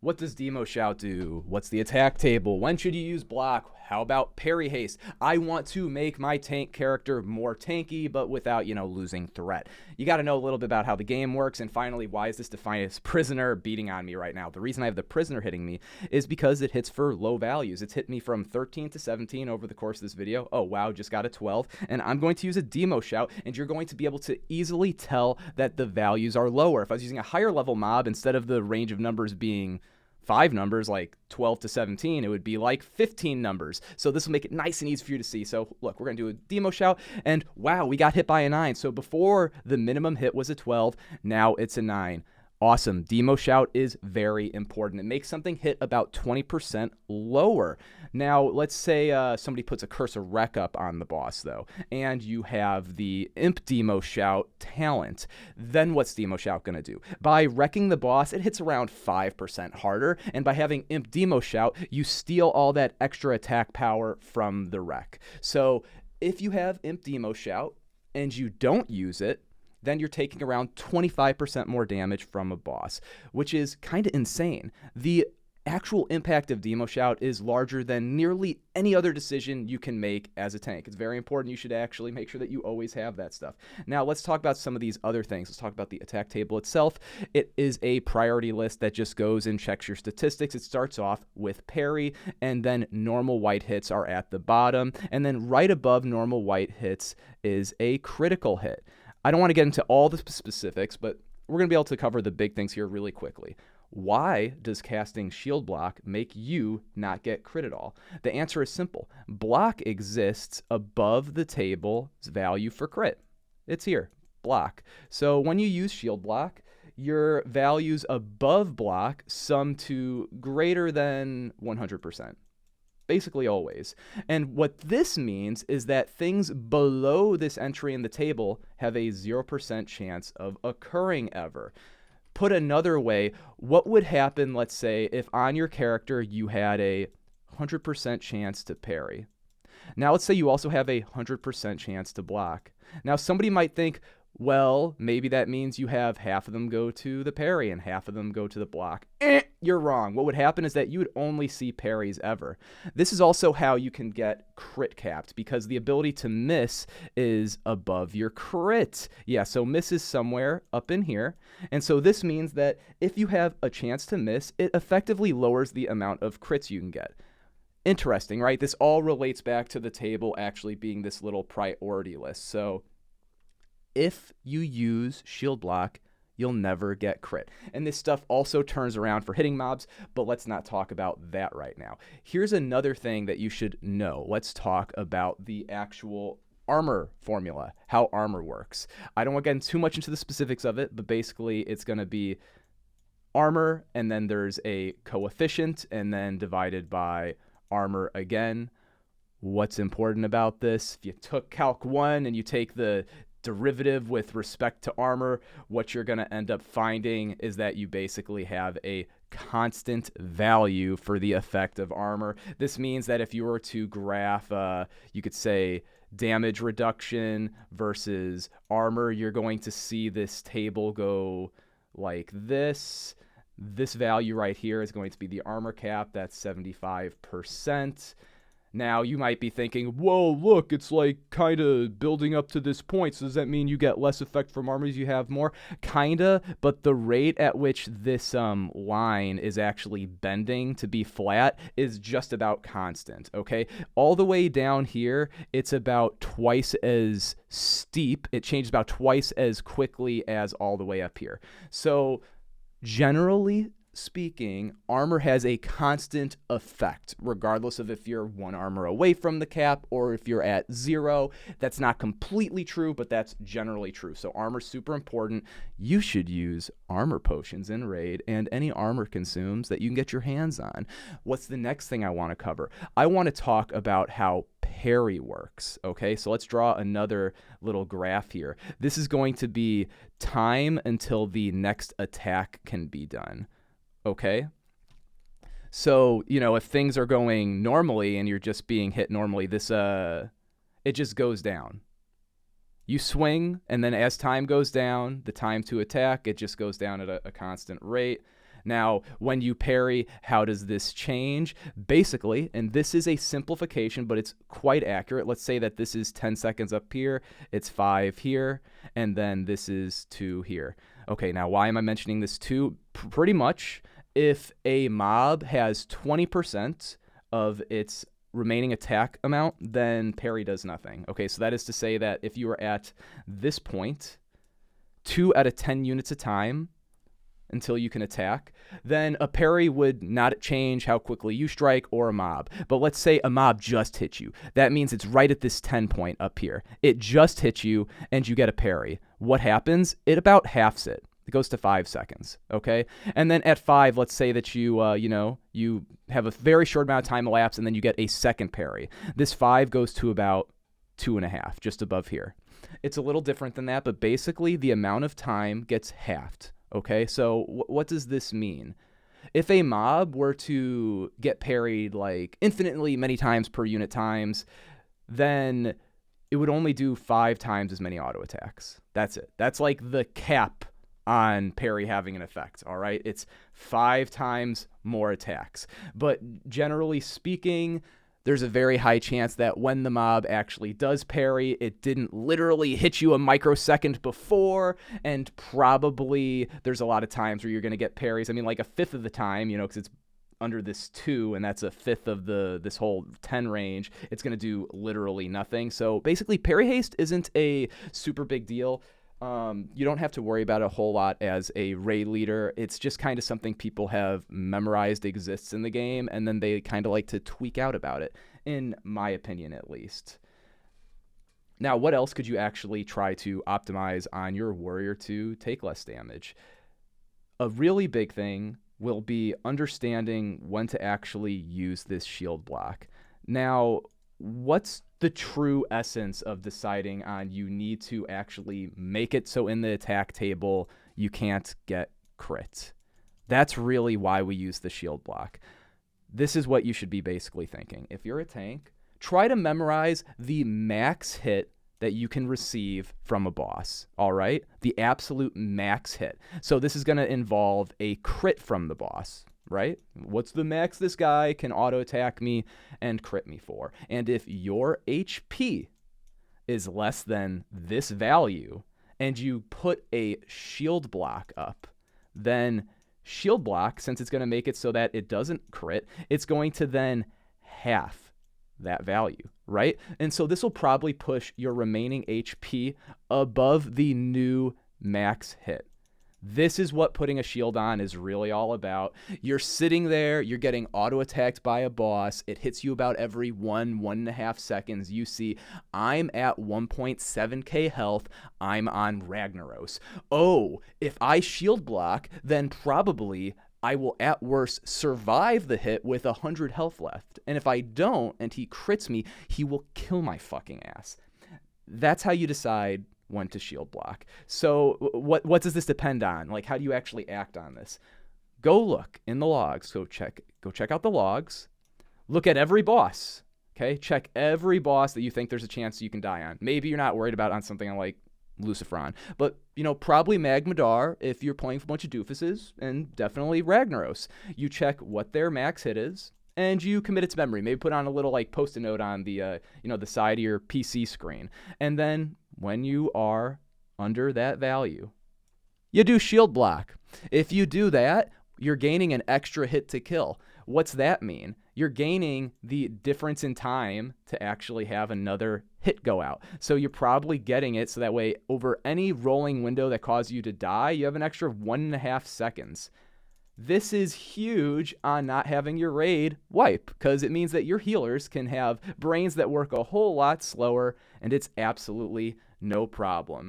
What does Demo Shout do? What's the attack table? When should you use block? How about parry haste? I want to make my tank character more tanky, but without, losing threat. You got to know a little bit about how the game works. And finally, why is this defined as prisoner beating on me right now? The reason I have the prisoner hitting me is because it hits for low values. It's hit me from 13 to 17 over the course of this video. Oh, wow, just got a 12. And I'm going to use a Demo Shout, and you're going to be able to easily tell that the values are lower. If I was using a higher level mob, instead of the range of numbers being 5 numbers like 12 to 17, it would be like 15 numbers. So this will make it nice and easy for you to see. So look, we're going to do a Demo Shout, and wow, we got hit by a 9. So before the minimum hit was a 12, now it's a 9. Awesome. Demo Shout is very important. It makes something hit about 20% lower. Now, let's say somebody puts a Curse of Wreck up on the boss, though, and you have the Imp Demo Shout talent. Then what's Demo Shout going to do? By wrecking the boss, it hits around 5% harder, and by having Imp Demo Shout, you steal all that extra attack power from the wreck. So if you have Imp Demo Shout and you don't use it, then you're taking around 25% more damage from a boss, which is kind of insane. The actual impact of Demo Shout is larger than nearly any other decision you can make as a tank. It's very important. You should actually make sure that you always have that stuff. Now, let's talk about some of these other things. Let's talk about the attack table itself. It is a priority list that just goes and checks your statistics. It starts off with parry, and then normal white hits are at the bottom, and then right above normal white hits is a critical hit. I don't want to get into all the specifics, but we're going to be able to cover the big things here really quickly. Why does casting shield block make you not get crit at all? The answer is simple. Block exists above the table's value for crit. It's here, block. So when you use shield block, your values above block sum to greater than 100%. Basically always. And what this means is that things below this entry in the table have a 0% chance of occurring ever. Put another way, what would happen, let's say, if on your character you had a 100% chance to parry? Now let's say you also have a 100% chance to block. Now somebody might think, well, maybe that means you have half of them go to the parry and half of them go to the block. You're wrong. What would happen is that you would only see parries ever. This is also how you can get crit capped, because the ability to miss is above your crit. Yeah, so miss is somewhere up in here. And so this means that if you have a chance to miss, it effectively lowers the amount of crits you can get. Interesting, right? This all relates back to the table actually being this little priority list. So if you use shield block, you'll never get crit. And this stuff also turns around for hitting mobs, but let's not talk about that right now. Here's another thing that you should know. Let's talk about the actual armor formula, how armor works. I don't want to get too much into the specifics of it, but basically it's going to be armor, and then there's a coefficient, and then divided by armor again. What's important about this? If you took Calc 1 and you take the derivative with respect to armor, what you're going to end up finding is that you basically have a constant value for the effect of armor. This means that if you were to graph, you could say damage reduction versus armor, you're going to see this table go like this. This value right here is going to be the armor cap. That's 75%. Now, you might be thinking, whoa, look, it's like kind of building up to this point. So does that mean you get less effect from armor as you have more? Kinda, but the rate at which this line is actually bending to be flat is just about constant, okay? All the way down here, it's about twice as steep. It changes about twice as quickly as all the way up here. So generally speaking, armor has a constant effect, regardless of if you're 1 armor away from the cap or if you're at 0. That's not completely true, but that's generally true. So armor's super important. You should use armor potions in raid and any armor consumes that you can get your hands on. What's the next thing I want to cover? I want to talk about how parry works. Okay, so let's draw another little graph here. This is going to be time until the next attack can be done. Okay, so, if things are going normally and you're just being hit normally, this, it just goes down. You swing, and then as time goes down, the time to attack, it just goes down at a constant rate. Now, when you parry, how does this change? Basically, and this is a simplification, but it's quite accurate. Let's say that this is 10 seconds up here, it's 5 here, and then this is 2 here. Okay, now why am I mentioning this too? Pretty much, if a mob has 20% of its remaining attack amount, then parry does nothing. Okay, so that is to say that if you are at this point, 2 out of 10 units a time until you can attack, then a parry would not change how quickly you strike or a mob. But let's say a mob just hit you. That means it's right at this 10 point up here. It just hit you and you get a parry. What happens? It about halves it. It goes to 5 seconds, okay? And then at 5, let's say that you have a very short amount of time elapsed and then you get a second parry. This 5 goes to about 2.5, just above here. It's a little different than that, but basically the amount of time gets halved. Okay, so what does this mean? If a mob were to get parried like infinitely many times per unit times, then it would only do 5 times as many auto attacks. That's it. That's like the cap on parry having an effect, all right? It's 5 times more attacks. But generally speaking, there's a very high chance that when the mob actually does parry, it didn't literally hit you a microsecond before, and probably there's a lot of times where you're going to get parries. I mean, like a fifth of the time, because it's under this 2, and that's a fifth of this whole 10 range, it's going to do literally nothing. So basically, parry haste isn't a super big deal. You don't have to worry about it a whole lot as a raid leader. It's just kind of something people have memorized exists in the game, and then they kind of like to tweak out about it, in my opinion at least. Now, what else could you actually try to optimize on your warrior to take less damage? A really big thing will be understanding when to actually use this shield block. Now, what's the true essence of deciding on you need to actually make it so in the attack table you can't get crit? That's really why we use the shield block. This is what you should be basically thinking. If you're a tank, try to memorize the max hit that you can receive from a boss, all right? The absolute max hit. So this is going to involve a crit from the boss, right? What's the max this guy can auto attack me and crit me for? And if your HP is less than this value and you put a shield block up, then shield block, since it's going to make it so that it doesn't crit, it's going to then half that value, right? And so this will probably push your remaining HP above the new max hit. This is what putting a shield on is really all about. You're sitting there, you're getting auto-attacked by a boss. It hits you about every 1.5 seconds. You see, I'm at 1.7k health. I'm on Ragnaros. Oh, if I shield block, then probably I will at worst survive the hit with 100 health left. And if I don't, and he crits me, he will kill my fucking ass. That's how you decide when to shield block. So what does this depend on? Like, how do you actually act on this? Go look in the logs. Go check out the logs. Look at every boss. Okay, check every boss that you think there's a chance you can die on. Maybe you're not worried about on something like Lucifron, but probably Magmadar if you're playing for a bunch of doofuses, and definitely Ragnaros. You check what their max hit is, and you commit it to memory. Maybe put on a little like post-it note on the the side of your PC screen, and then when you are under that value, you do shield block. If you do that, you're gaining an extra hit to kill. What's that mean? You're gaining the difference in time to actually have another hit go out. So you're probably getting it so that way over any rolling window that caused you to die, you have an extra 1.5 seconds. This is huge on not having your raid wipe, because it means that your healers can have brains that work a whole lot slower, and it's absolutely no problem.